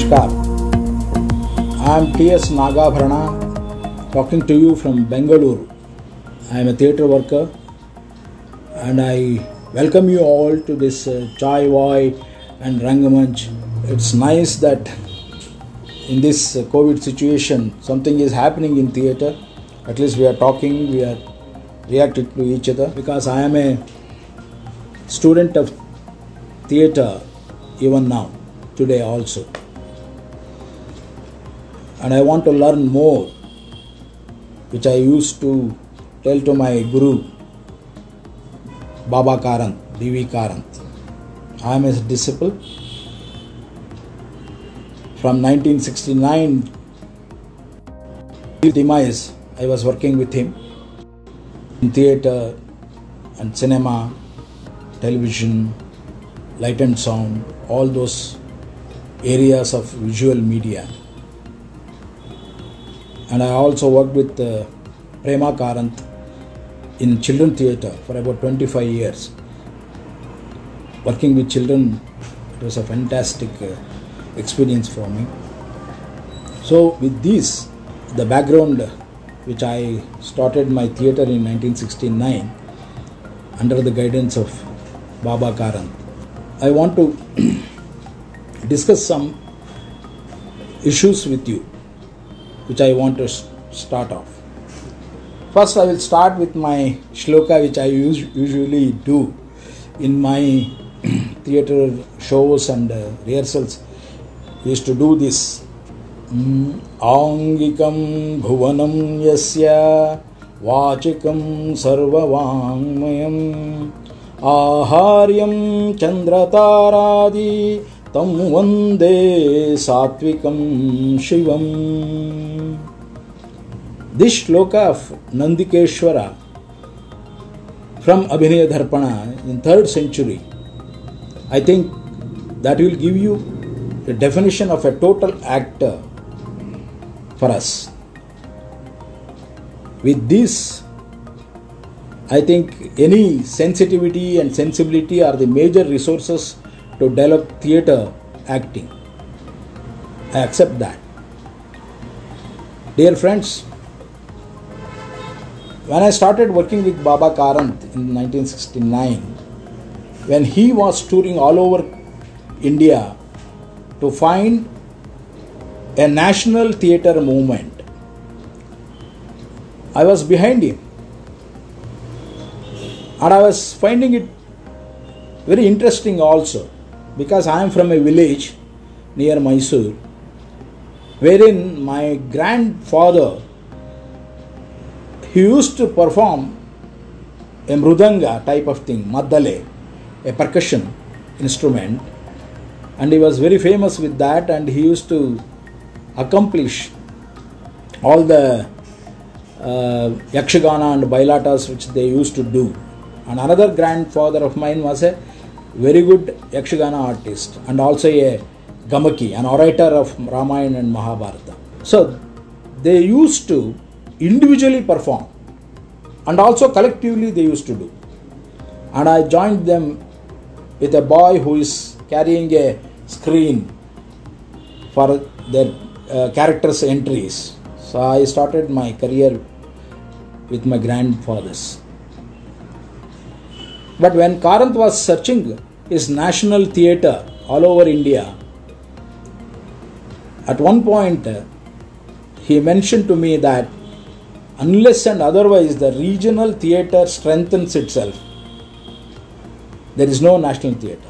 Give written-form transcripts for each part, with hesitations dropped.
Namaskar. I am T.S. Nagabharana talking to you from Bengaluru. I am a theatre worker and I welcome you all to this Chai Vai and Rangamanch. It's nice that in this COVID situation something is happening in theatre. At least we are talking, we are reacting to each other, because I am a student of theatre even now, today also. And I want to learn more, which I used to tell to my guru, Baba Karant, B.V. Karant. I am his disciple. From 1969 till demise, I was working with him in theatre and cinema, television, light and sound, all those areas of visual media. And I also worked with Prema Karant in children theatre for about 25 years. Working with children, it was a fantastic experience for me. So with this, the background which I started my theatre in 1969 under the guidance of Baba Karant, I want to discuss some issues with you, which I want to start off. First, I will start with my shloka, which I usually do in my theatre shows and rehearsals. I used to do this. Angikam bhuvanam yasya vachikam sarvavangmayam aharyam chandrataradi tam vande satvikam shivam. This shloka of Nandikeshwara from Abhinaya Dharpana in 3rd century, I think that will give you the definition of a total actor for us. With this, I think any sensitivity and sensibility are the major resources to develop theatre acting. I accept that. Dear friends, when I started working with Baba Karant in 1969, when he was touring all over India to find a national theatre movement, I was behind him. And I was finding it very interesting also, because I am from a village near Mysore, wherein my grandfather, he used to perform a mrudanga type of thing, maddale, a percussion instrument, and he was very famous with that, and he used to accomplish all the yakshagana and bailatas which they used to do. And another grandfather of mine was a very good yakshagana artist and also a gamaki, an orator of Ramayana and Mahabharata. So they used to individually perform and also collectively they used to do. And I joined them with a boy who is carrying a screen for their characters' entries. So I started my career with my grandfathers. But when Karant was searching his national theatre all over India, at one point he mentioned to me that unless and otherwise the regional theatre strengthens itself, there is no national theatre.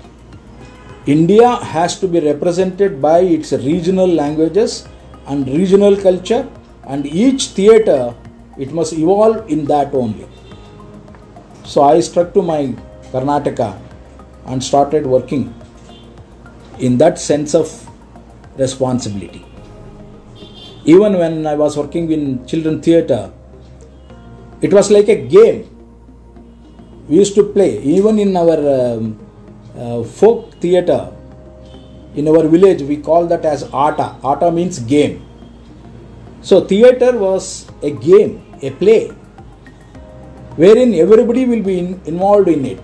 India has to be represented by its regional languages and regional culture, and each theatre, it must evolve in that only. So I stuck to my Karnataka and started working in that sense of responsibility. Even when I was working in children theatre, it was like a game. We used to play. Even in our folk theatre, in our village, we call that as Ata. Ata means game. So theatre was a game, a play, wherein everybody will be involved in it.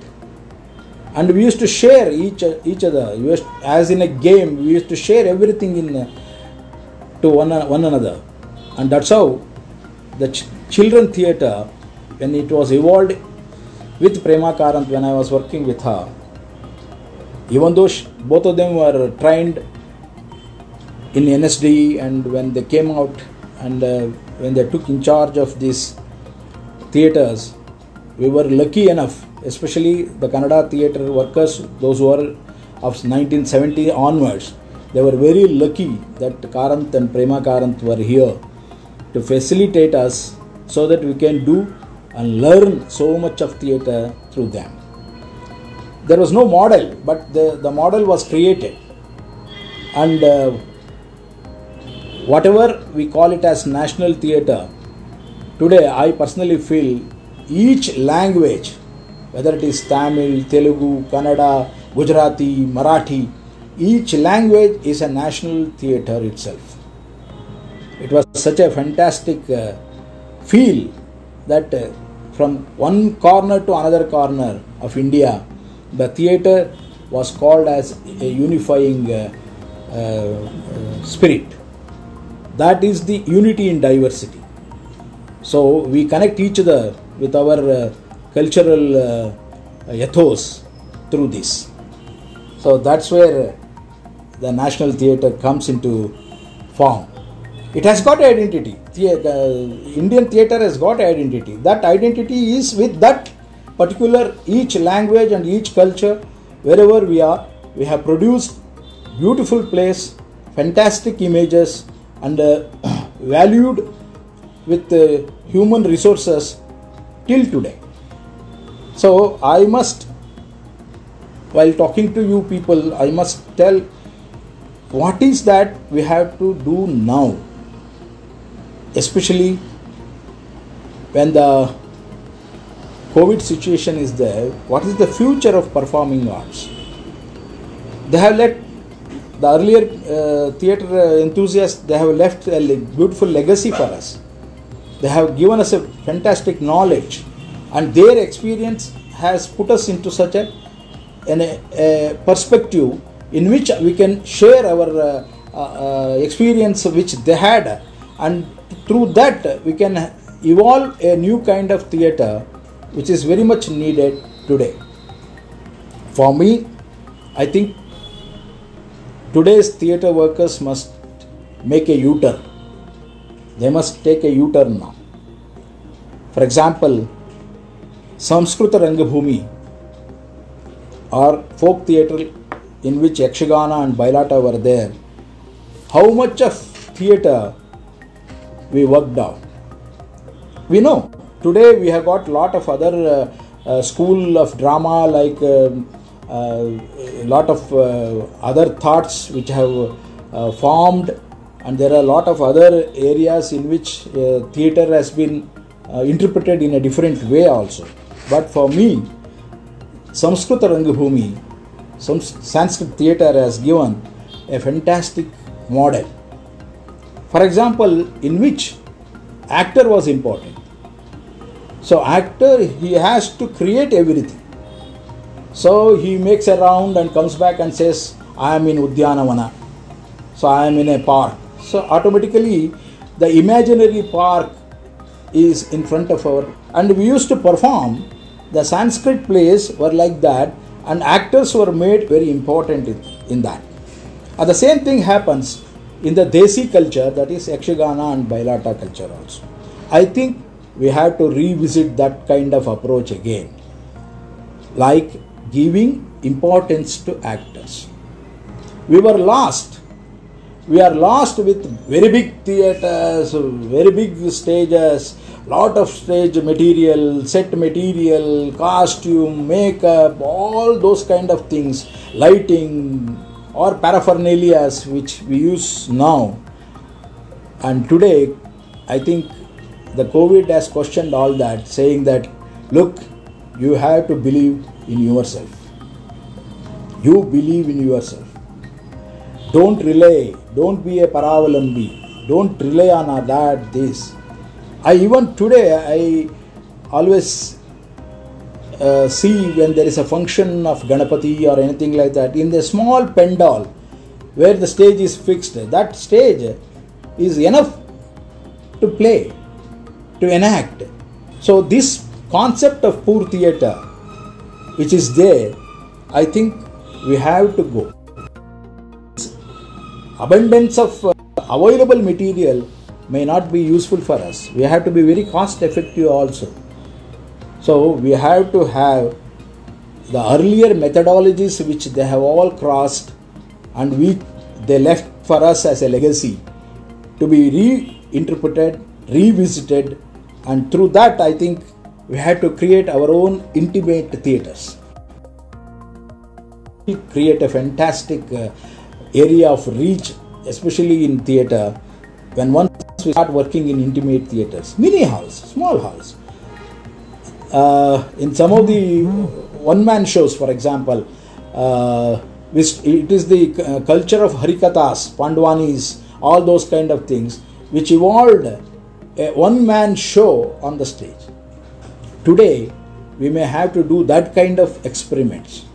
and we used to share each other. As in a game, we used to share everything to one another, and that's how the children theatre, when it was evolved with Prema Karanth, when I was working with her, even though both of them were trained in NSD, and when they came out and when they took in charge of these theatres, we were lucky enough, especially the Kannada theatre workers, those who were of 1970 onwards, they were very lucky that Karanth and Prema Karanth were here to facilitate us so that we can do and learn so much of theatre through them. There was no model, but the model was created, and whatever we call it as national theatre, today I personally feel each language, whether it is Tamil, Telugu, Kannada, Gujarati, Marathi, each language is a national theatre itself. It was such a fantastic feel that from one corner to another corner of India, the theatre was called as a unifying spirit. That is the unity in diversity. So we connect each other with our cultural ethos through this. So that's where the national theatre comes into form. It has got identity. The Indian theatre has got identity. That identity is with that particular each language and each culture. Wherever we are, we have produced beautiful plays, fantastic images, and valued with human resources till today. So I must, while talking to you people, I must tell what is that we have to do now, especially when the COVID situation is there. What is the future of performing arts? They have let the earlier theatre enthusiasts, they have left a beautiful legacy for us. They have given us a fantastic knowledge, and their experience has put us into such a perspective in which we can share our experience which they had, and through that we can evolve a new kind of theatre which is very much needed today. For me, I think today's theatre workers must make a U-turn. They must take a U-turn now. For example, Samskrita Rangabhumi, or folk theatre in which Yakshagana and Bailata were there, how much of theatre we worked out. We know today we have got lot of other school of drama, like a lot of other thoughts which have formed, and there are a lot of other areas in which theatre has been interpreted in a different way also. But for me, Samskrita Rangabhumi, Sanskrit theatre has given a fantastic model. For example, in which actor was important. So actor, he has to create everything. So he makes a round and comes back and says, I am in Udyanavana. So I am in a park. So automatically the imaginary park is in front of our, and we used to perform, the Sanskrit plays were like that, and actors were made very important in that. And the same thing happens in the Desi culture, that is Yakshagana and Bailata culture also. I think we have to revisit that kind of approach again, like giving importance to actors. We were lost. We are lost with very big theatres, very big stages, lot of stage material, set material, costume, makeup, all those kind of things, lighting or paraphernalia which we use now. And today, I think the COVID has questioned all that, saying that, look, you have to believe in yourself. You believe in yourself. Don't rely, don't be a paravalambi, don't rely on that, this. Even today, I always see when there is a function of Ganapati or anything like that, in the small pandal where the stage is fixed, that stage is enough to play, to enact. So this concept of poor theatre, which is there, I think we have to go. Abundance of available material may not be useful for us. We have to be very cost effective also. So we have to have the earlier methodologies which they have all crossed and which they left for us as a legacy to be reinterpreted, revisited, and through that I think we had to create our own intimate theatres. We create a fantastic area of reach, especially in theatre, when once we start working in intimate theatres, mini halls, small halls. In some of the one-man shows, for example, it is the culture of Harikathas, Pandwanis, all those kind of things, which evolved a one-man show on the stage. Today, we may have to do that kind of experiments.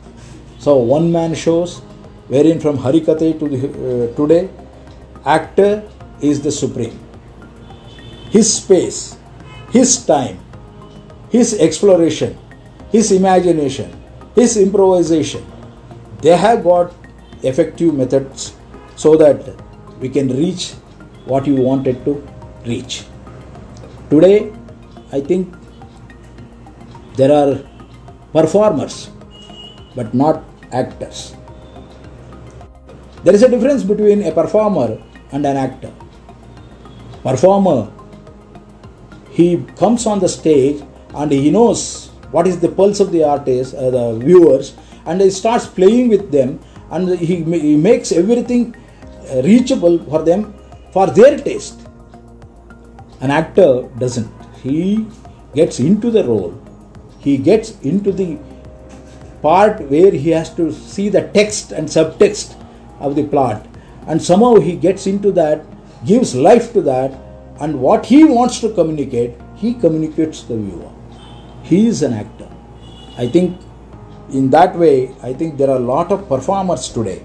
So, one-man shows, wherein from Harikatha to today, actor is the supreme. His space, his time, his exploration, his imagination, his improvisation, they have got effective methods so that we can reach what you wanted to reach. Today, I think there are performers, but not actors. There is a difference between a performer and an actor. Performer, he comes on the stage and he knows what is the pulse of the artist, the viewers, and he starts playing with them, and he makes everything reachable for them, for their taste. An actor doesn't. He gets into the role. He gets into the part where he has to see the text and subtext of the plot, and somehow he gets into that, gives life to that, and what he wants to communicate, he communicates to the viewer. He is an actor. I think in that way, I think there are a lot of performers today.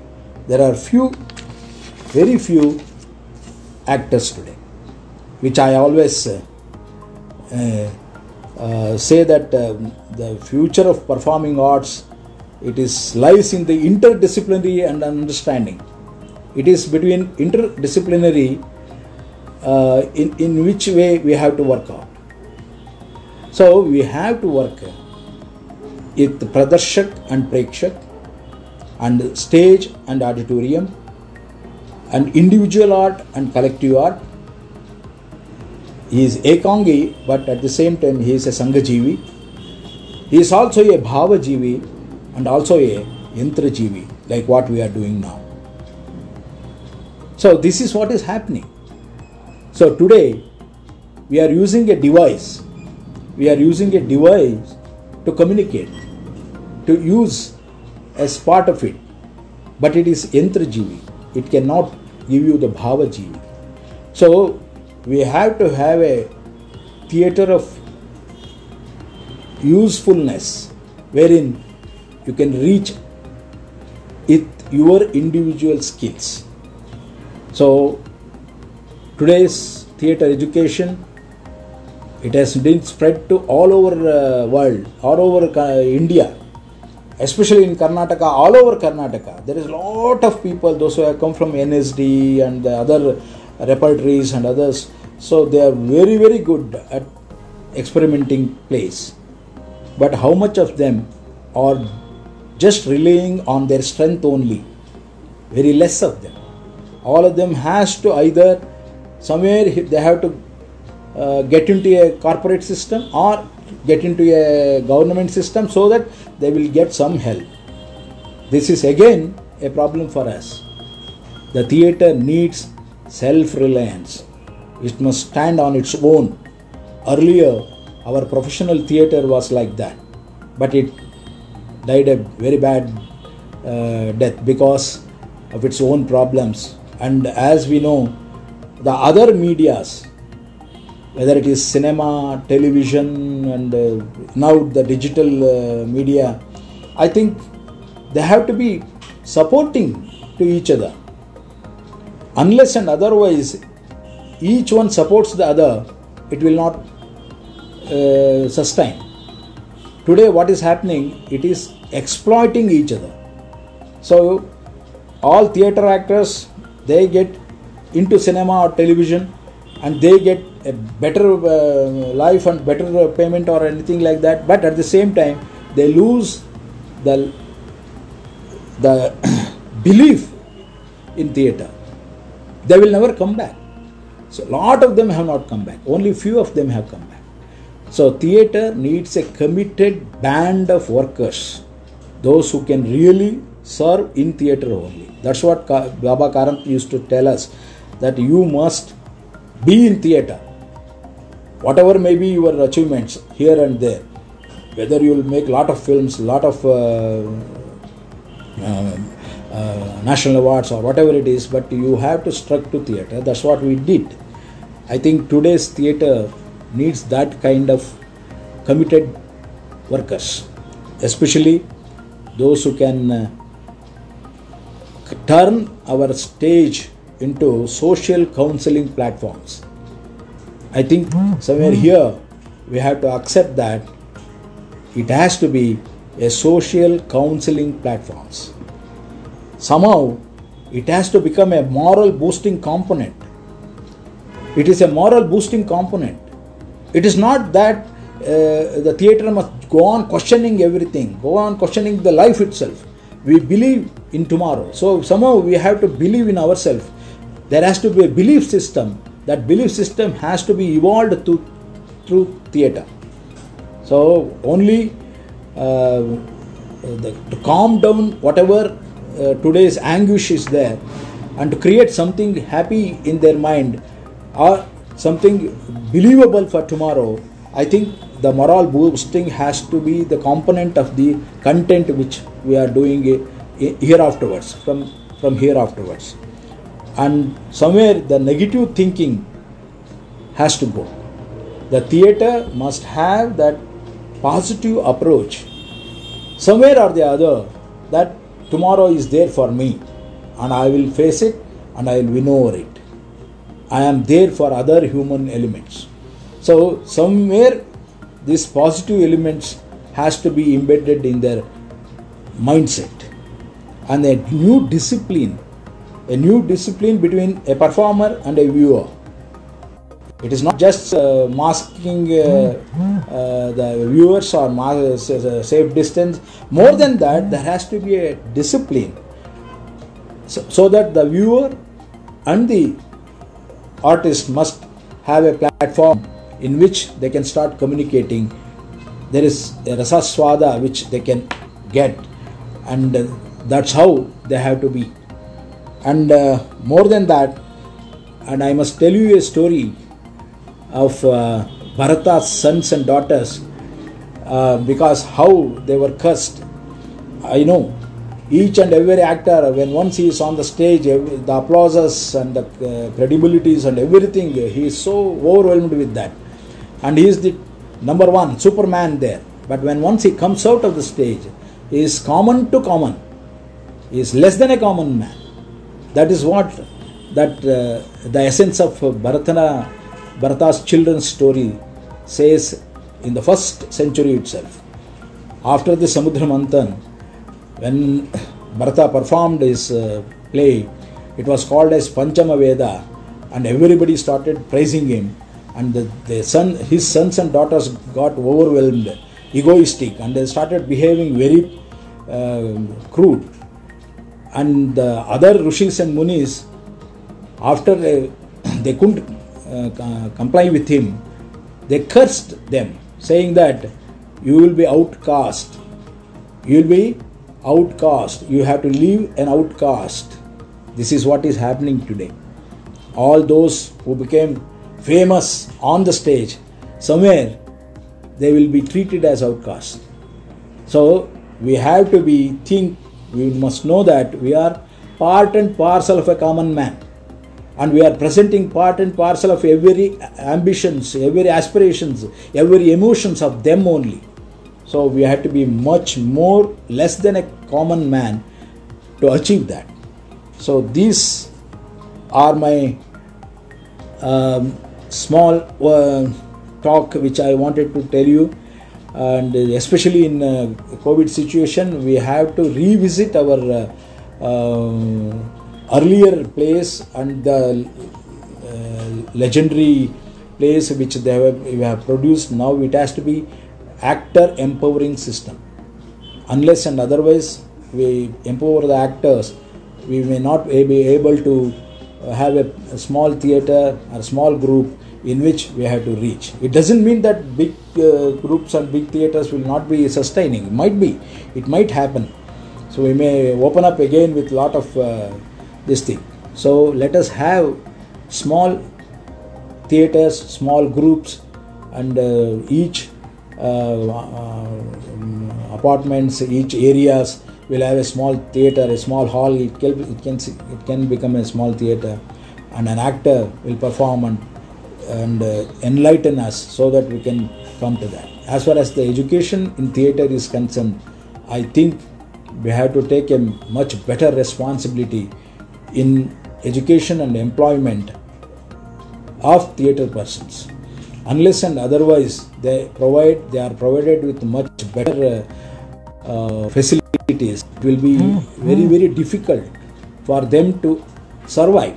There are very few actors today, which I always say that the future of performing arts, it lies in the interdisciplinary and understanding. It is between interdisciplinary in which way we have to work out. So we have to work with Pradarshak and Prekshak, and stage and auditorium, and individual art and collective art. He is Ekangi, but at the same time he is a Sanghajivi. He is also a Bhavajivi and also a Yantrajivi, like what we are doing now. So this is what is happening. So today we are using a device. We are using a device to communicate, to use as part of it. But it is Yantrajivi. It cannot give you the Bhavajivi. So we have to have a theatre of usefulness wherein you can reach with your individual skills. So today's theatre education, it has been spread to all over world, all over India, especially in Karnataka, all over Karnataka. There is a lot of people, those who have come from NSD and the other repertories and others. So they are very, very good at experimenting plays. But how much of them are just relying on their strength only? Very less of them. All of them has to either somewhere they have to get into a corporate system or get into a government system so that they will get some help. This is again a problem for us. The theatre needs self-reliance. It must stand on its own. Earlier, our professional theatre was like that, but it died a very bad death because of its own problems. And as we know, the other medias, whether it is cinema, television, and now the digital media. I think they have to be supporting to each other. Unless and otherwise each one supports the other, it will not sustain. Today what is happening, it is exploiting each other. So all theatre actors, they get into cinema or television and they get a better life and better payment or anything like that, but at the same time they lose the belief in theatre. They will never come back. So a lot of them have not come back. Only few of them have come back. So theatre needs a committed band of workers, those who can really serve in theatre only. That's what Baba Karant used to tell us, that you must be in theatre. Whatever may be your achievements here and there, whether you will make lot of films, lot of national awards or whatever it is, but you have to stick to theatre. That's what we did. I think today's theatre needs that kind of committed workers, especially those who can turn our stage into social counseling platforms. I think somewhere here we have to accept that it has to be a social counseling platforms. Somehow it has to become a moral boosting component. It is a moral boosting component. It is not that the theatre must go on questioning everything, go on questioning the life itself. We believe in tomorrow. So somehow we have to believe in ourselves. There has to be a belief system. That belief system has to be evolved through theatre. So only to calm down whatever today's anguish is there, and to create something happy in their mind or something believable for tomorrow, I think the moral boosting has to be the component of the content which we are doing here afterwards, from here afterwards. And somewhere the negative thinking has to go. The theatre must have that positive approach, somewhere or the other, that tomorrow is there for me and I will face it and I will win over it. I am there for other human elements. So somewhere these positive elements has to be embedded in their mindset, and a new discipline between a performer and a viewer. It is not just masking the viewers or safe distance. More than that, there has to be a discipline, so that the viewer and the artist must have a platform in which they can start communicating. There is a rasaswada which they can get, and that's how they have to be. And more than that, and I must tell you a story of Bharata's sons and daughters, because how they were cursed. I know each and every actor, when once he is on the stage, the applauses and the credibilities and everything, he is so overwhelmed with that, and he is the number one Superman there. But when once he comes out of the stage, he is common to common. He is less than a common man. That is what the essence of Bharata's children's story says in the first century itself. After the Samudra Manthan, when Bharata performed his play, it was called as Panchama Veda, and everybody started praising him, and his sons and daughters got overwhelmed, egoistic, and they started behaving very crude. And the other Rishis and Munis, after they couldn't comply with him, they cursed them, saying that you will be outcast. You will be outcast. You have to live an outcast. This is what is happening today. All those who became famous on the stage, somewhere they will be treated as outcasts. So we have to we must know that we are part and parcel of a common man. and we are presenting part and parcel of every ambitions, every aspirations, every emotions of them only. So we have to be much more less than a common man to achieve that. So these are my small talk which I wanted to tell you, and especially in COVID situation, we have to revisit our earlier place and the legendary place which we have produced. Now it has to be actor empowering system. Unless and otherwise we empower the actors, we may not be able to have a small theater or a small group in which we have to reach. It doesn't mean that big groups and big theaters will not be sustaining. It might be, it might happen. So we may open up again with lot of this thing. So let us have small theaters, small groups, and each apartments, each areas will have a small theater, a small hall. It can become a small theater, and an actor will perform and enlighten us so that we can come to that. As far as the education in theater is concerned, I think we have to take a much better responsibility in education and employment of theater persons. Unless and otherwise they are provided with much better facilities, it will be very, very difficult for them to survive.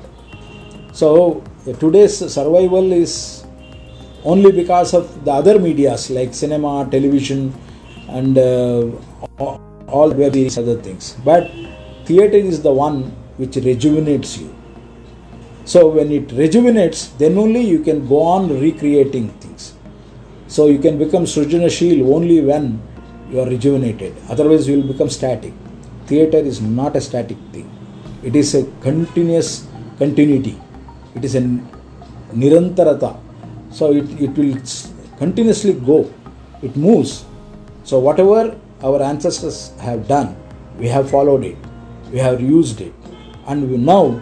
So today's survival is only because of the other medias like cinema, television, and all various other things. But theater is the one which rejuvenates you. So when it rejuvenates, then only you can go on recreating things. So you can become Srujanasheel only when you are rejuvenated. Otherwise you will become static. Theater is not a static thing. It is a continuous continuity. It is a nirantarata. So it will continuously go. It moves. So whatever our ancestors have done, we have followed it. We have used it. And now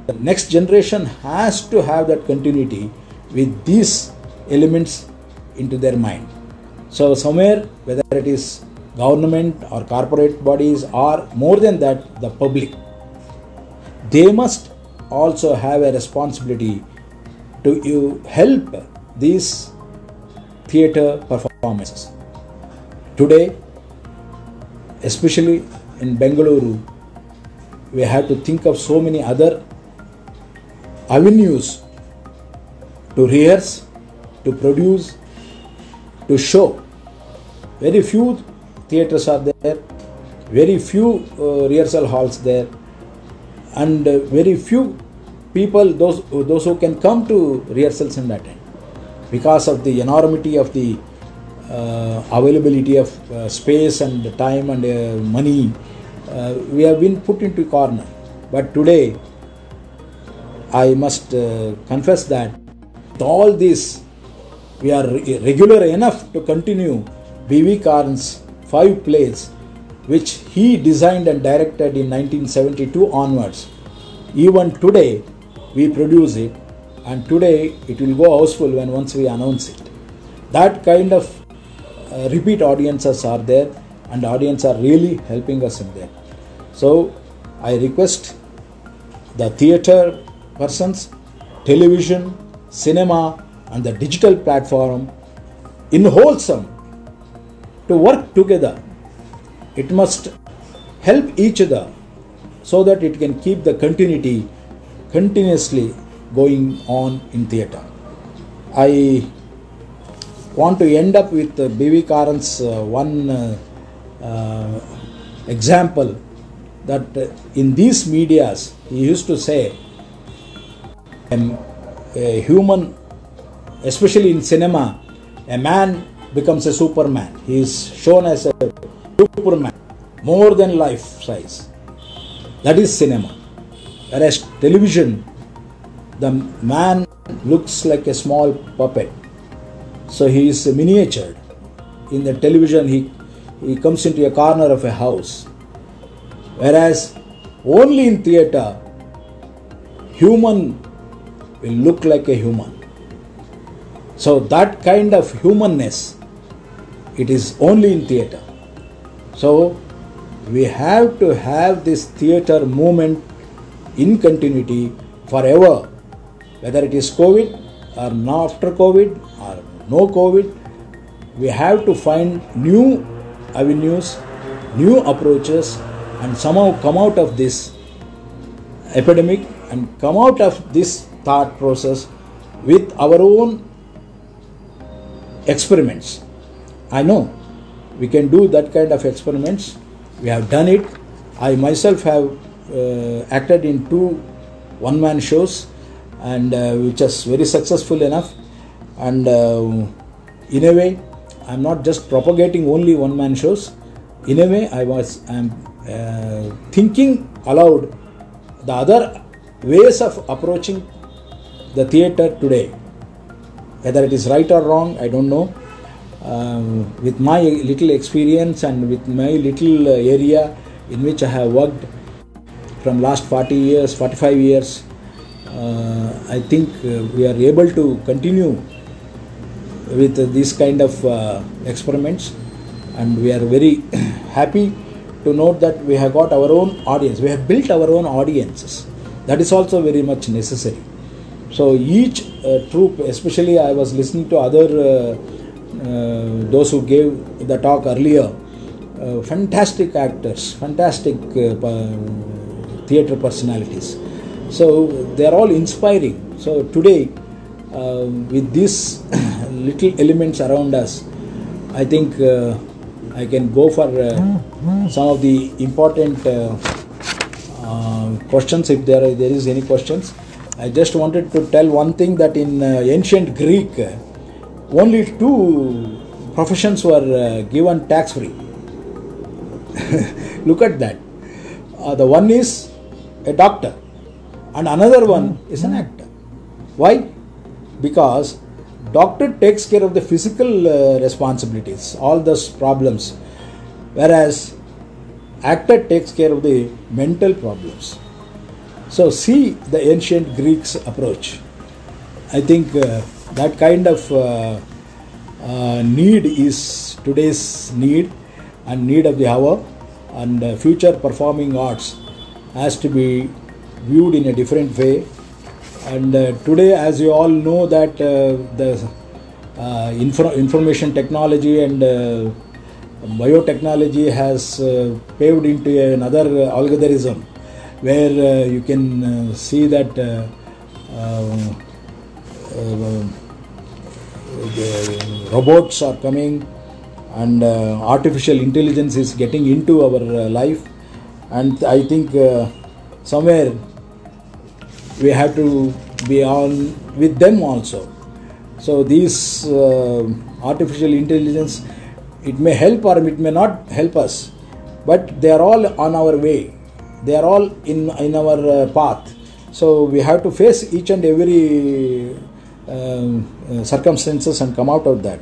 the next generation has to have that continuity with these elements into their mind. So somewhere, whether it is government or corporate bodies or more than that, the public, they must also have a responsibility to help these theater performances. Today, especially in Bengaluru, we have to think of so many other avenues to rehearse, to produce, to show. Very few theatres are there, very few rehearsal halls there, and very few people, those who can come to rehearsals and attend. Because of the enormity of the availability of space and time and money, we have been put into a corner. But today, I must confess that with all this, we are regular enough to continue B.V. Karn's 5 plays, which he designed and directed in 1972 onwards. Even today, we produce it, and today it will go houseful when once we announce it. That kind of repeat audiences are there, and audience are really helping us in there. So I request the theatre persons, television, cinema, and the digital platform in wholesome to work together. It must help each other so that it can keep the continuity continuously going on in theatre. I want to end up with B.V. Karn's one example, that in these medias he used to say a human, especially in cinema, a man becomes a superman. He is shown as a superman, more than life size. That is cinema. Whereas television, the man looks like a small puppet. So he is miniatured. In the television, he comes into a corner of a house. Whereas only in theatre, human will look like a human. So that kind of humanness, it is only in theatre. So we have to have this theatre movement in continuity forever, whether it is COVID or not after COVID or no COVID. We have to find new avenues, new approaches, and somehow come out of this epidemic and come out of this thought process with our own experiments. I know we can do that kind of experiments. We have done it. I myself have acted in 2 one-man shows, and which is very successful enough. And in a way, I'm not just propagating only one-man shows. In a way, I'm thinking aloud the other ways of approaching the theatre today. Whether it is right or wrong, I don't know. With my little experience and with my little area in which I have worked from last 40 years, 45 years, I think we are able to continue with this kind of experiments, and we are very happy to note that we have got our own audience. We have built our own audiences. That is also very much necessary. So each troupe, especially I was listening to other those who gave the talk earlier, fantastic actors, fantastic theatre personalities. So they are all inspiring. So today, with these little elements around us, I think I can go for some of the important questions, if there is any questions. I just wanted to tell one thing, that in ancient Greek, only 2 professions were given tax-free. Look at that. The one is a doctor and another one is an actor. Why? Because doctor takes care of the physical responsibilities, all those problems, whereas actor takes care of the mental problems. So see the ancient Greeks' approach. I think that kind of need is today's need and need of the hour, and future performing arts has to be viewed in a different way. And today, as you all know, that the information technology and biotechnology has paved into another algorithm, where you can see that the robots are coming, and artificial intelligence is getting into our life. And I think somewhere we have to be on with them also. So these artificial intelligence, it may help or it may not help us, but they are all on our way. They are all in our path. So we have to face each and every circumstances and come out of that.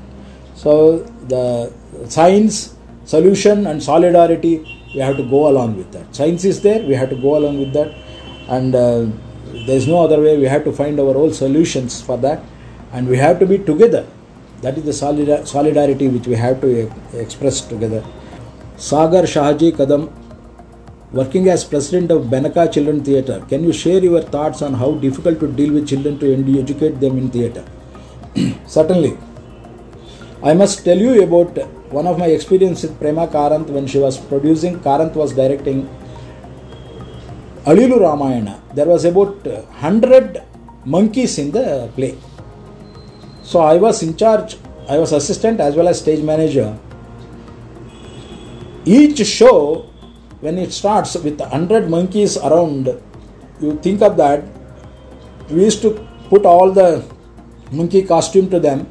So the science, solution and solidarity, we have to go along with that. Science is there, we have to go along with that, and there is no other way. We have to find our own solutions for that, and we have to be together. That is the solidarity which we have to express together. Sagar Shahaji Kadam, working as president of Benaka Children Theatre, can you share your thoughts on how difficult to deal with children to educate them in theatre? Certainly. I must tell you about one of my experience with Prema Karanth when she was producing. Karanth was directing Alilu Ramayana. There was about 100 monkeys in the play. So I was in charge, I was assistant as well as stage manager. Each show, when it starts with 100 monkeys around, you think of that, we used to put all the monkey costume to them.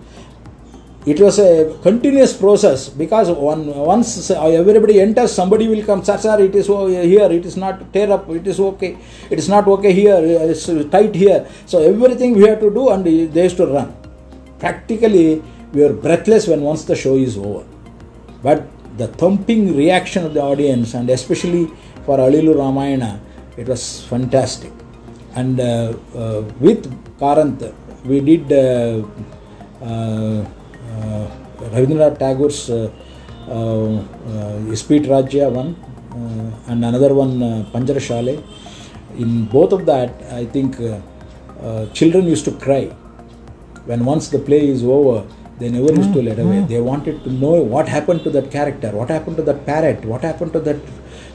It was a continuous process, because once everybody enters, somebody will come, sir, it is here, it is not, tear up, it is okay, it is not okay here, it's tight here. So everything we have to do, and they used to run. Practically, we were breathless when once the show is over. But the thumping reaction of the audience, and especially for Alilu Ramayana, it was fantastic. And with Karanth, we did Rabindranath Tagore's Ispit Rajya one, and another one Panjarashale. In both of that, I think children used to cry. When once the play is over, they never used to let away. They wanted to know what happened to that character, what happened to that parrot, what happened to that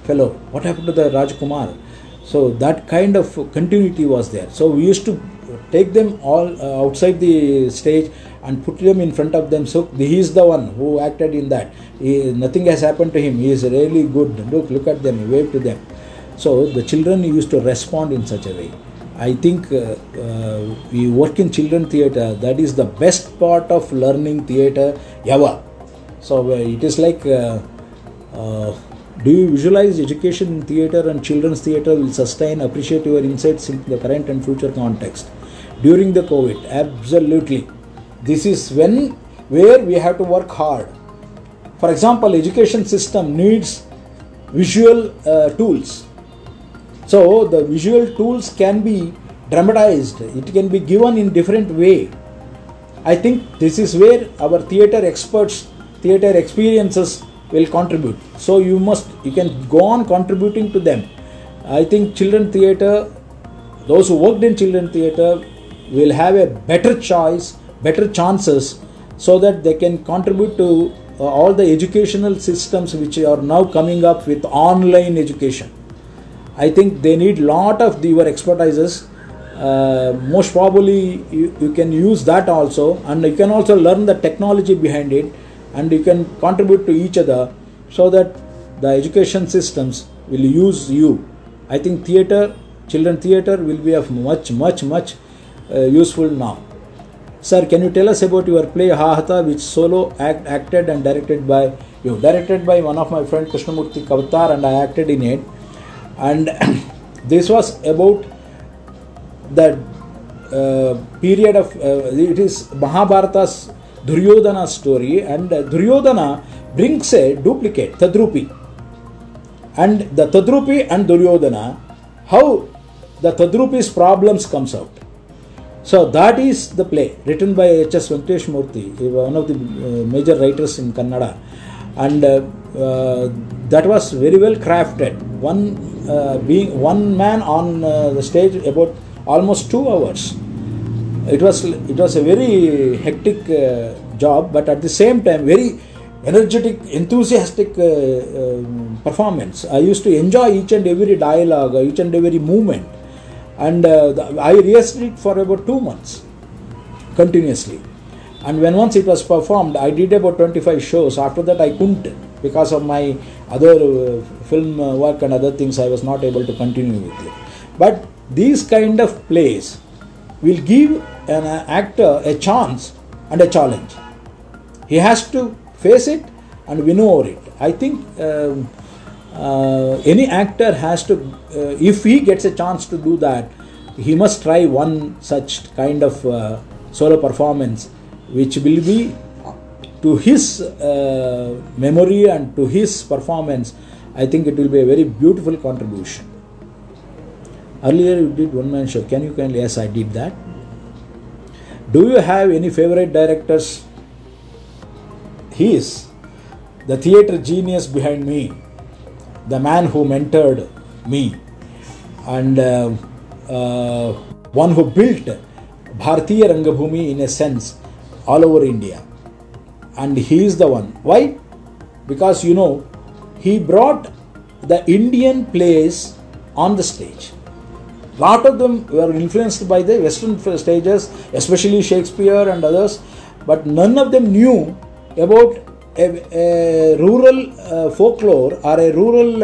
fellow, what happened to the Rajkumar. So that kind of continuity was there. So we used to take them all outside the stage and put them in front of them. So he is the one who acted in that. Nothing has happened to him. He is really good. Look at them. Wave to them. So the children used to respond in such a way. I think we work in children theatre. That is the best part of learning theatre ever. So it is like, do you visualize education in theatre and children's theatre will sustain, appreciate your insights in the current and future context during the COVID? Absolutely. This is where we have to work hard. For example, education system needs visual tools. So the visual tools can be dramatized. It can be given in different way. I think this is where our theatre experts, theatre experiences will contribute. So you can go on contributing to them. I think children theatre, those who worked in children theatre will have a better choice, better chances, so that they can contribute to all the educational systems which are now coming up with online education. I think they need lot of your expertises. Most probably you can use that also, and you can also learn the technology behind it, and you can contribute to each other so that the education systems will use you. I think theatre, children theatre will be of much useful now. Sir, can you tell us about your play Hahata, which solo acted and directed by you? Directed by one of my friend Krishnamurthy Kavatar, and I acted in it. And this was about the period of, it is Mahabharata's Duryodhana story, and Duryodhana brings a duplicate, Tadrupi. And the Tadrupi and Duryodhana, how the Tadrupi's problems comes out. So that is the play, written by H.S. Venkatesh Murthy, one of the major writers in Kannada. And that was very well crafted. Being one man on the stage about almost 2 hours. It was a very hectic job, but at the same time very energetic, enthusiastic performance. I used to enjoy each and every dialogue, each and every movement, and I rehearsed it for about 2 months continuously. And when once it was performed, I did about 25 shows. After that, I couldn't, because of my other film work and other things. I was not able to continue with it. But these kind of plays will give an actor a chance and a challenge. He has to face it and win over it. I think any actor has to, if he gets a chance to do that, he must try one such kind of solo performance, which will be to his memory and to his performance. I think it will be a very beautiful contribution. Earlier you did one-man show. Can you kindly? Yes, I did that. Do you have any favorite directors? He is the theatre genius behind me, the man who mentored me, and one who built Bharatiya Rangabhumi in a sense all over India. And he is the one. Why? Because he brought the Indian plays on the stage. Lot of them were influenced by the Western stages, especially Shakespeare and others, but none of them knew about a rural folklore or a rural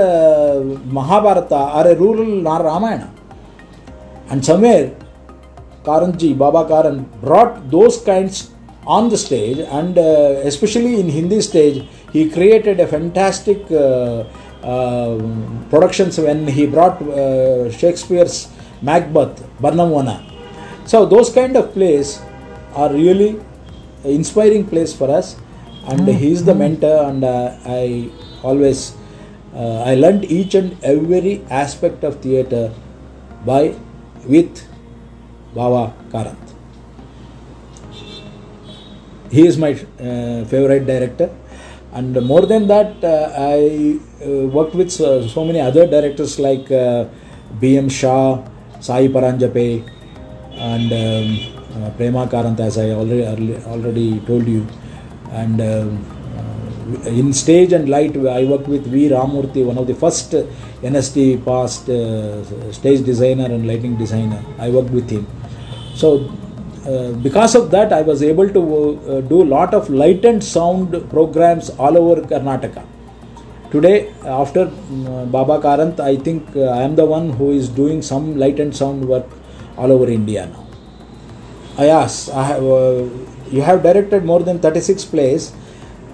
Mahabharata or a rural Ramayana. And somewhere Karanji, Baba Karan brought those kinds on the stage, and especially in Hindi stage, he created a fantastic productions when he brought Shakespeare's Macbeth, Barnavana. So those kind of plays are really inspiring plays for us, and he is the mentor, and I always I learned each and every aspect of theatre by with Baba Karanth. He is my favorite director, and more than that, I worked with so many other directors like B.M. Shah, Sai Paranjape, and Prema Karanth, as I already told you. And in stage and light, I worked with V. Ramurthy, one of the first NSD past stage designer and lighting designer. I worked with him. So because of that, I was able to do a lot of light and sound programs all over Karnataka. Today, after Baba Karanth, I think I am the one who is doing some light and sound work all over India now. You have directed more than 36 plays.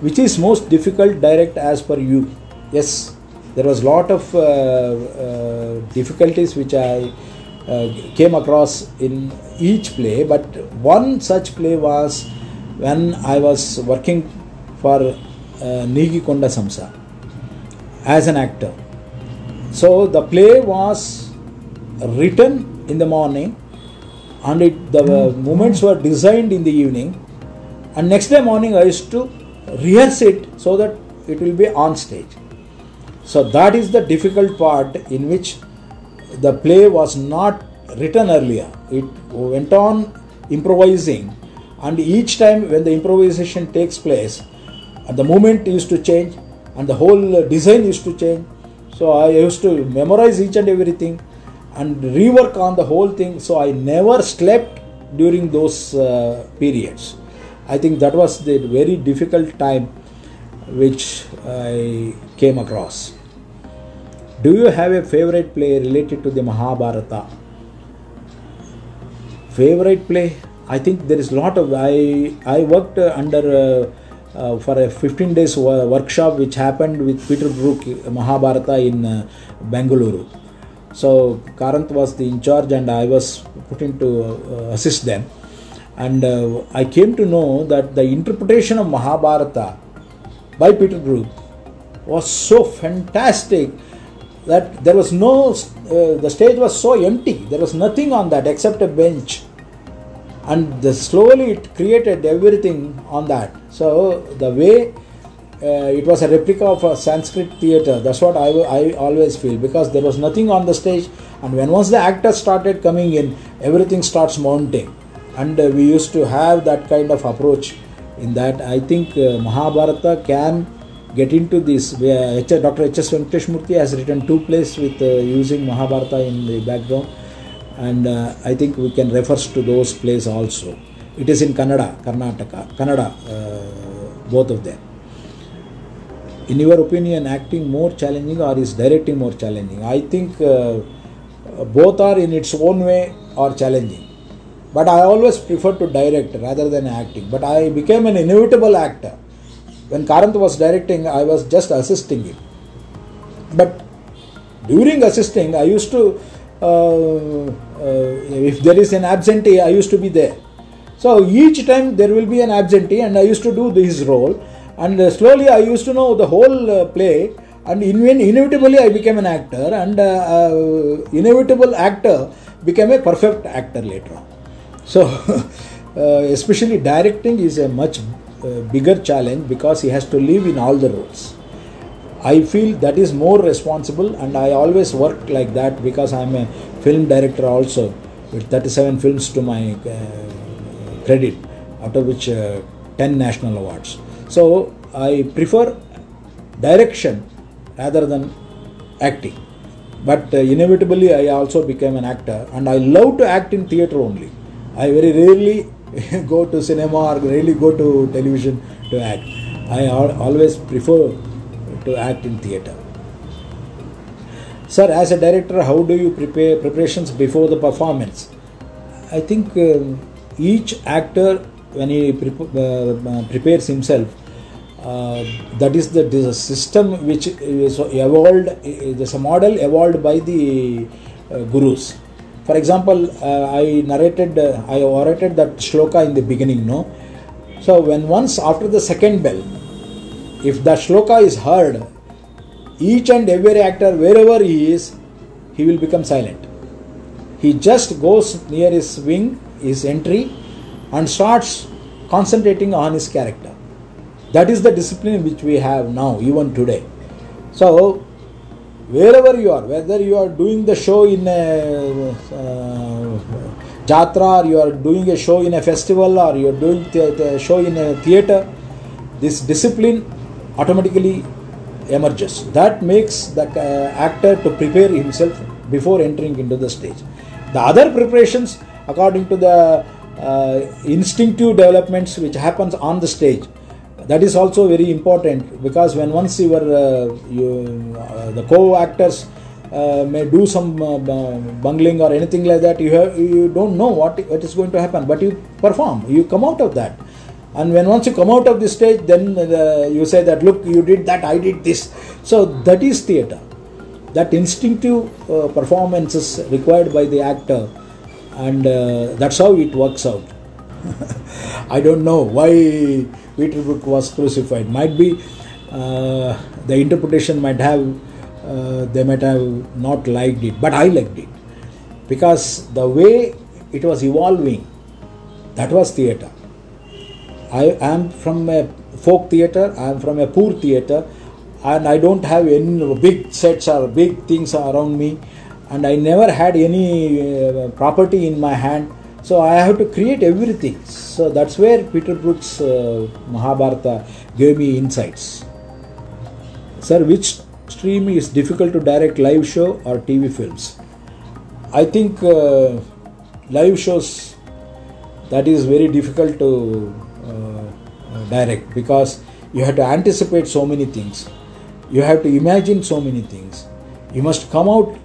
Which is most difficult direct as per you? Yes, there was lot of difficulties which I came across in each play, but one such play was when I was working for Nigi Konda Samsa as an actor. So the play was written in the morning, and the movements were designed in the evening, and next day morning I used to rehearse it so that it will be on stage. So that is the difficult part, in which the play was not written earlier. It went on improvising, and each time when the improvisation takes place, the movement used to change and the whole design used to change. So I used to memorize each and everything and rework on the whole thing. So I never slept during those periods. I think that was the very difficult time which I came across. Do you have a favorite play related to the Mahabharata? Favorite play? I think there is a lot of... I worked under for a 15 days workshop which happened with Peter Brook Mahabharata in Bengaluru. So Karanth was the in charge and I was put in to assist them. And I came to know that the interpretation of Mahabharata by Peter Brook was so fantastic that there was no, the stage was so empty. There was nothing on that except a bench. And slowly it created everything on that. So the way it was a replica of a Sanskrit theatre, that's what I always feel, because there was nothing on the stage, and when once the actors started coming in, everything starts mounting. And we used to have that kind of approach in that. I think Mahabharata can get into this. Dr. H.S. Venkatesh Murthy has written 2 plays with using Mahabharata in the background, and I think we can refer to those plays also. It is in Kannada, both of them. In your opinion, acting more challenging or is directing more challenging? I think both are in its own way are challenging. But I always prefer to direct rather than acting. But I became an inevitable actor. When Karanth was directing, I was just assisting him. But during assisting, I used to, if there is an absentee, I used to be there. So each time there will be an absentee and I used to do his role. And slowly I used to know the whole play, and inevitably I became an actor, and inevitable actor became a perfect actor later on. So especially directing is a much bigger challenge, because he has to live in all the roles. I feel that is more responsible, and I always work like that because I am a film director also, with 37 films to my credit, out of which 10 national awards. So I prefer direction rather than acting. But inevitably I also became an actor, and I love to act in theatre only. I very rarely go to cinema or rarely go to television to act. I always prefer to act in theatre. Sir, as a director, how do you prepare preparations before the performance? I think each actor, when he prepares himself, that is the system which is evolved. There's a model evolved by the gurus. For example, I orated that shloka in the beginning, no? So when once after the second bell, if the shloka is heard, each and every actor, wherever he is, he will become silent. He just goes near his wing, his entry, and starts concentrating on his character. That is the discipline which we have now, even today. So, wherever you are, whether you are doing the show in a jatra, or you are doing a show in a festival, or you are doing the show in a theatre, this discipline automatically emerges. That makes the actor to prepare himself before entering into the stage. The other preparations, according to the instinctive developments which happens on the stage, that is also very important, because when once the co-actors may do some bungling or anything like that, you don't know what is going to happen, but you perform, you come out of that. And when once you come out of the stage, then you say that, look, you did that, I did this. So that is theatre. That instinctive performance is required by the actor, and that's how it works out. I don't know why Peter Brook was crucified. Might be the interpretation might have, they might have not liked it, but I liked it, because the way it was evolving, that was theatre. I am from a folk theatre, I am from a poor theatre, and I don't have any big sets or big things around me, and I never had any property in my hand, so I have to create everything. So that's where Peter Brook's Mahabharata gave me insights. Sir, which stream is difficult to direct, live show or TV films? I think live shows, that is very difficult to direct, because you have to anticipate so many things, you have to imagine so many things, you must come out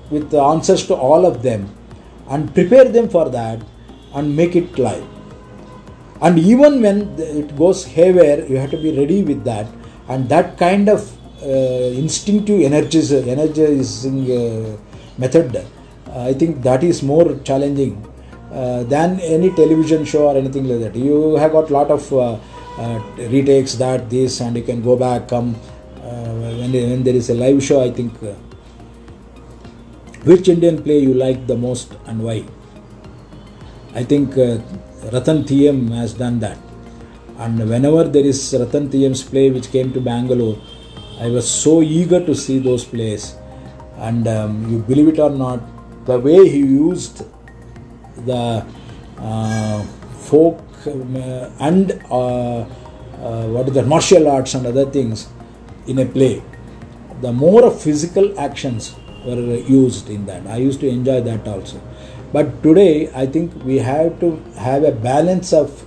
with the answers to all of them and prepare them for that and make it live. And even when it goes haywire, you have to be ready with that, and that kind of instinctive energizing method, I think that is more challenging than any television show or anything like that. You have got lot of retakes, that, this, and you can go back, come. When there is a live show, I think, which Indian play you like the most and why? I think Ratan Thiem has done that. And whenever there is Ratan Thiem's play which came to Bangalore, I was so eager to see those plays. And you believe it or not, the way he used the folk and what is that, martial arts and other things in a play, the more of physical actions were used in that. I used to enjoy that also. But today, I think we have to have a balance of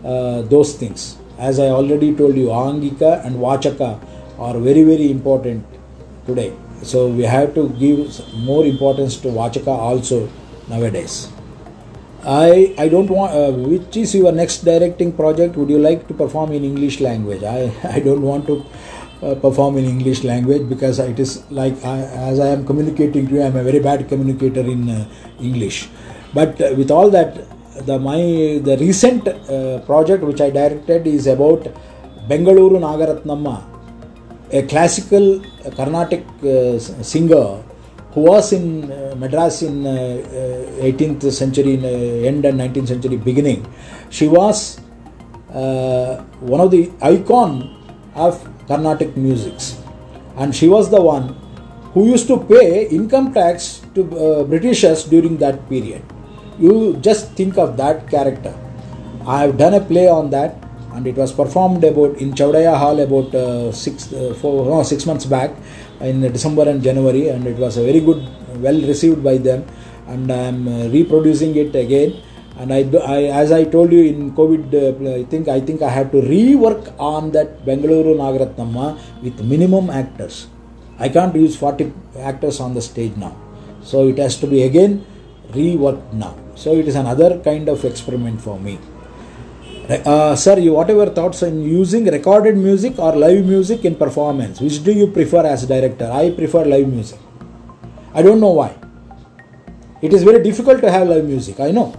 those things. As I already told you, Angika and Vachaka are very, very important today. So we have to give more importance to Vachaka also nowadays. I don't want, which is your next directing project? Would you like to perform in English language? I don't want to perform in English language, because it is like, as I am communicating to you, I am a very bad communicator in English. But with all that, the recent project which I directed is about Bengaluru Nagaratnamma, a classical Carnatic singer who was in Madras in 18th century, end and 19th century beginning. She was one of the icon of Carnatic musics, and she was the one who used to pay income tax to Britishers during that period. You just think of that character. I have done a play on that, and it was performed about in Chaudaya Hall about 6 months back in December and January, and it was a very good, well received by them, and I am reproducing it again. And I, as I told you in COVID, I think I have to rework on that Bengaluru Nagaratnamma with minimum actors. I can't use 40 actors on the stage now, so it has to be again reworked now. So it is another kind of experiment for me. Sir, what are your thoughts on using recorded music or live music in performance? Which do you prefer as a director? I prefer live music. I don't know why. It is very difficult to have live music, I know.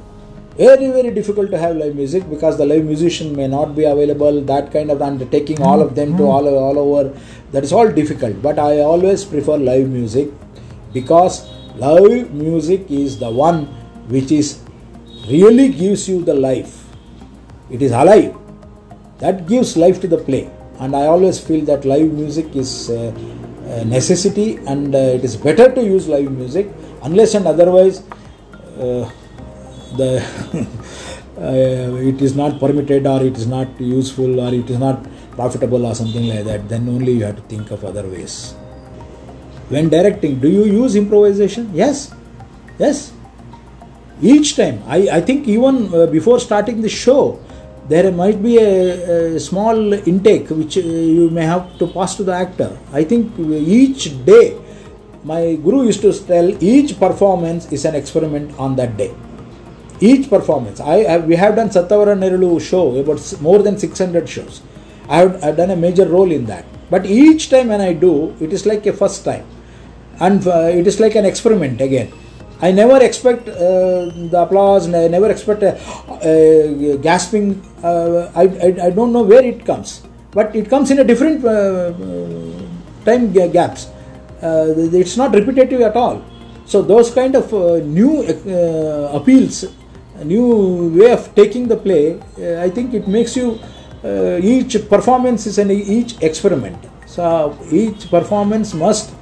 Very, very difficult to have live music, because the live musician may not be available, that kind of undertaking, all of them to all over, that is all difficult. But I always prefer live music, because Live music is the one which is really gives you the life. It is alive. That gives life to the play. And I always feel that live music is a necessity, and it is better to use live music, unless and otherwise it is not permitted, or it is not useful, or it is not profitable, or something like that. Then only you have to think of other ways. When directing, do you use improvisation? Yes. Each time. I think even before starting the show, there might be a small intake which you may have to pass to the actor. I think each day, my guru used to tell, each performance is an experiment on that day. Each performance. We have done Sattavara Nerulu show, about more than 600 shows. I've done a major role in that. But each time when I do, it is like a first time. And it is like an experiment again. I never expect the applause, and I never expect gasping. I don't know where it comes. But it comes in a different time gaps. It's not repetitive at all. So those kind of new appeals, a new way of taking the play, I think it makes you, each performance is each experiment. So each performance must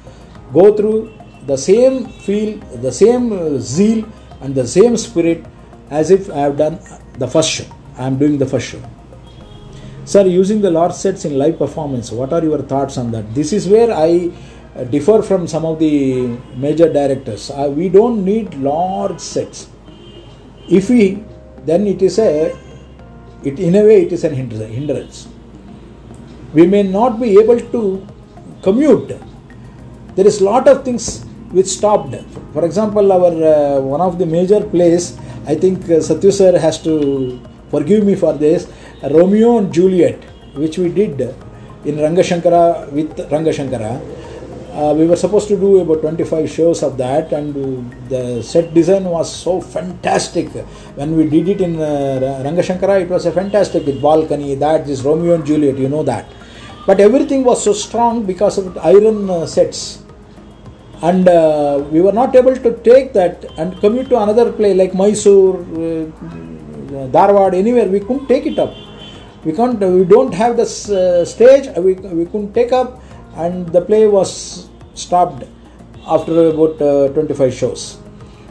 go through the same feel, the same zeal, and the same spirit as if I have done the first show. I am doing the first show. Sir, using the large sets in live performance, what are your thoughts on that? This is where I differ from some of the major directors. We don't need large sets. If we, then it is in a way it is an hindrance. We may not be able to commute. There is lot of things which stopped. For example, our one of the major plays, I think Satyu sir has to forgive me for this, Romeo and Juliet, which we did in Rangashankara with Rangashankara. We were supposed to do about 25 shows of that, and the set design was so fantastic. When we did it in Rangashankara, it was a fantastic balcony, that is Romeo and Juliet, you know that. But everything was so strong because of iron sets. And we were not able to take that and commute to another play like Mysore, Dharwad, anywhere. We couldn't take it up. We don't have the stage. We couldn't take up, and the play was stopped after about 25 shows.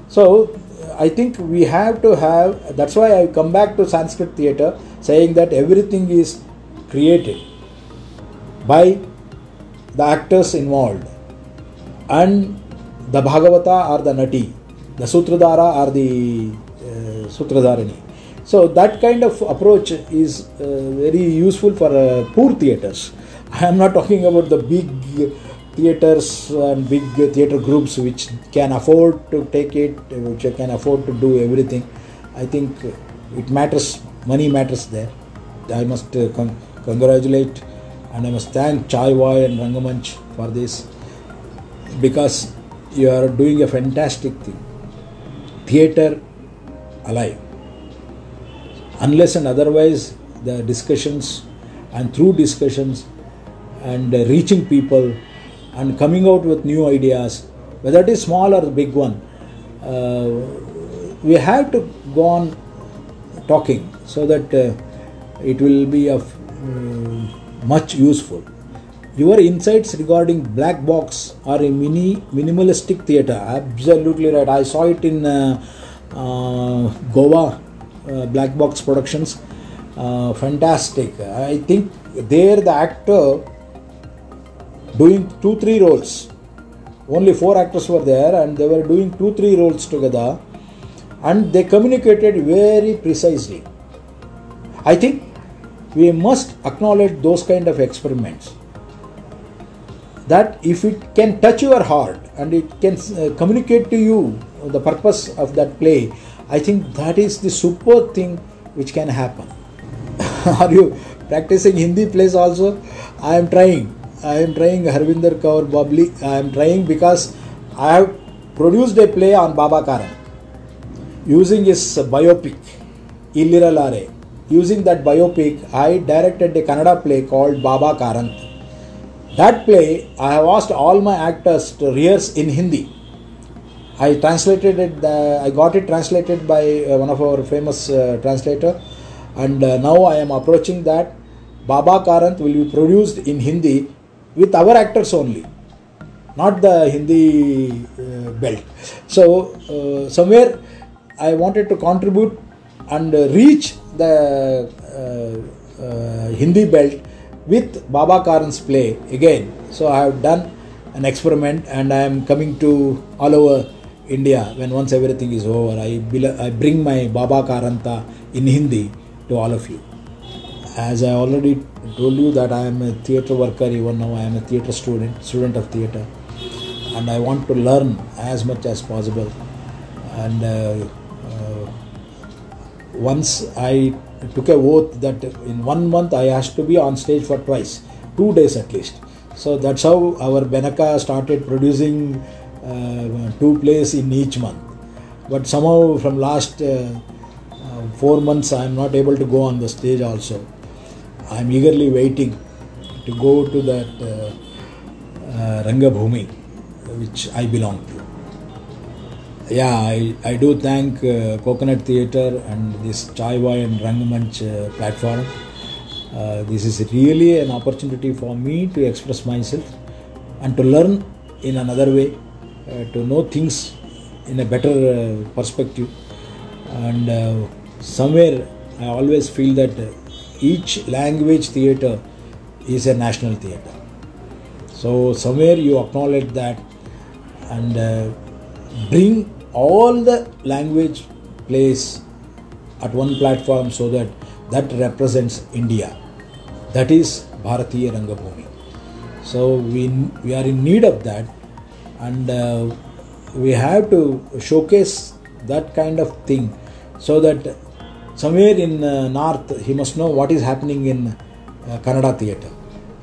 So I think we have to have. That's why I come back to Sanskrit theatre, saying that everything is created by the actors involved, and the Bhagavata or the Nati, the Sutradhara or the Sutradharini. So that kind of approach is very useful for poor theatres. I am not talking about the big theatres and big theatre groups which can afford to take it, which can afford to do everything. I think it matters, money matters there. I must congratulate and I must thank Chaiwai and Rangamanch for this, because you are doing a fantastic thing. Theatre alive. Unless and otherwise, the discussions, and through discussions and reaching people and coming out with new ideas, whether it is small or the big one, we have to go on talking so that it will be of much useful. Your insights regarding black box or a minimalistic theatre, absolutely right. I saw it in Goa, black box productions, fantastic. I think there the actor doing 2-3 roles, only 4 actors were there, and they were doing 2-3 roles together, and they communicated very precisely. I think we must acknowledge those kind of experiments, that if it can touch your heart and it can communicate to you the purpose of that play, I think that is the super thing which can happen. Are you practicing Hindi plays also? I am trying Harvinder Kaur Babli. I am trying because I have produced a play on Baba Karan using his biopic Illiralare. Using that biopic, I directed a Kannada play called Baba Karan. That play, I have asked all my actors to rehearse in Hindi. I translated it. I got it translated by one of our famous translator, and now I am approaching that Baba Karant will be produced in Hindi with our actors only, not the Hindi belt. So somewhere I wanted to contribute and reach the Hindi belt with Baba Karant's play again. So I have done an experiment, and I am coming to all over India when once everything is over. I bring my Baba Karanta in Hindi to all of you. As I already told you that I am a theatre worker, even now I am a theatre student of theatre, and I want to learn as much as possible. And once I took a oath that in 1 month I has to be on stage for twice, 2 days at least. So that's how our Benaka started producing 2 plays in each month. But somehow from last 4 months I am not able to go on the stage also. I am eagerly waiting to go to that Rangabhumi which I belong to. Yeah, I do thank Coconut Theatre and this Chaiwai and Rangamanch platform. This is really an opportunity for me to express myself and to learn in another way, to know things in a better perspective. And somewhere I always feel that each language theatre is a national theatre. So somewhere you acknowledge that and bring all the language plays at one platform so that represents India. That is Bharatiya Rangabhumi. So we are in need of that, and we have to showcase that kind of thing so that somewhere in North he must know what is happening in Kannada theatre,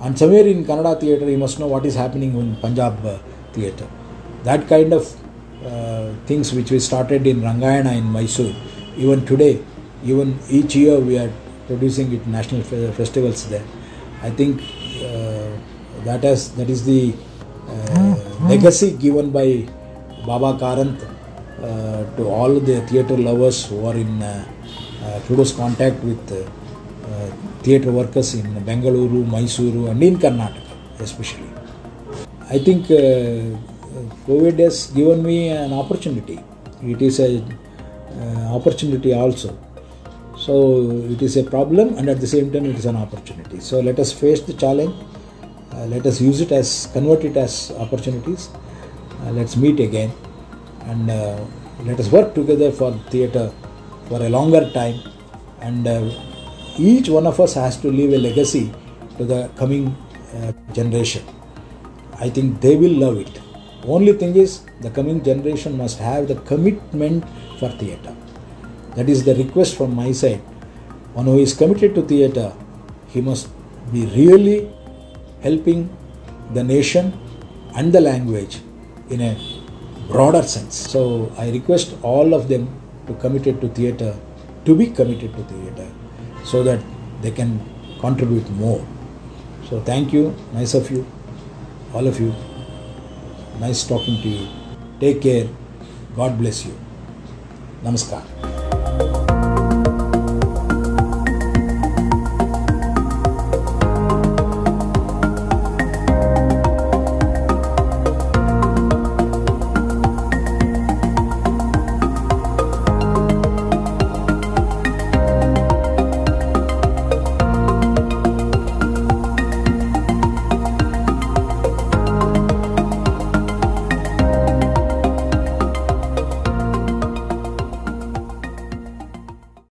and somewhere in Kannada theatre he must know what is happening in Punjab theatre. That kind of things which we started in Rangayana in Mysore, even today, even each year we are producing it national festivals there. I think that is the legacy given by Baba Karant to all the theatre lovers who are in close contact with theatre workers in Bengaluru, Mysuru and in Karnataka especially. I think COVID has given me an opportunity. It is an opportunity also. So it is a problem, and at the same time it is an opportunity. So let us face the challenge. Let us use it convert it as opportunities. Let's meet again, and let us work together for theatre for a longer time. And each one of us has to leave a legacy to the coming generation. I think they will love it. Only thing is, the coming generation must have the commitment for theatre. That is the request from my side. One who is committed to theatre, he must be really helping the nation and the language in a broader sense. So I request all of them to be committed to theatre, so that they can contribute more. So thank you, nice of you, all of you. Nice talking to you. Take care. God bless you. Namaskar.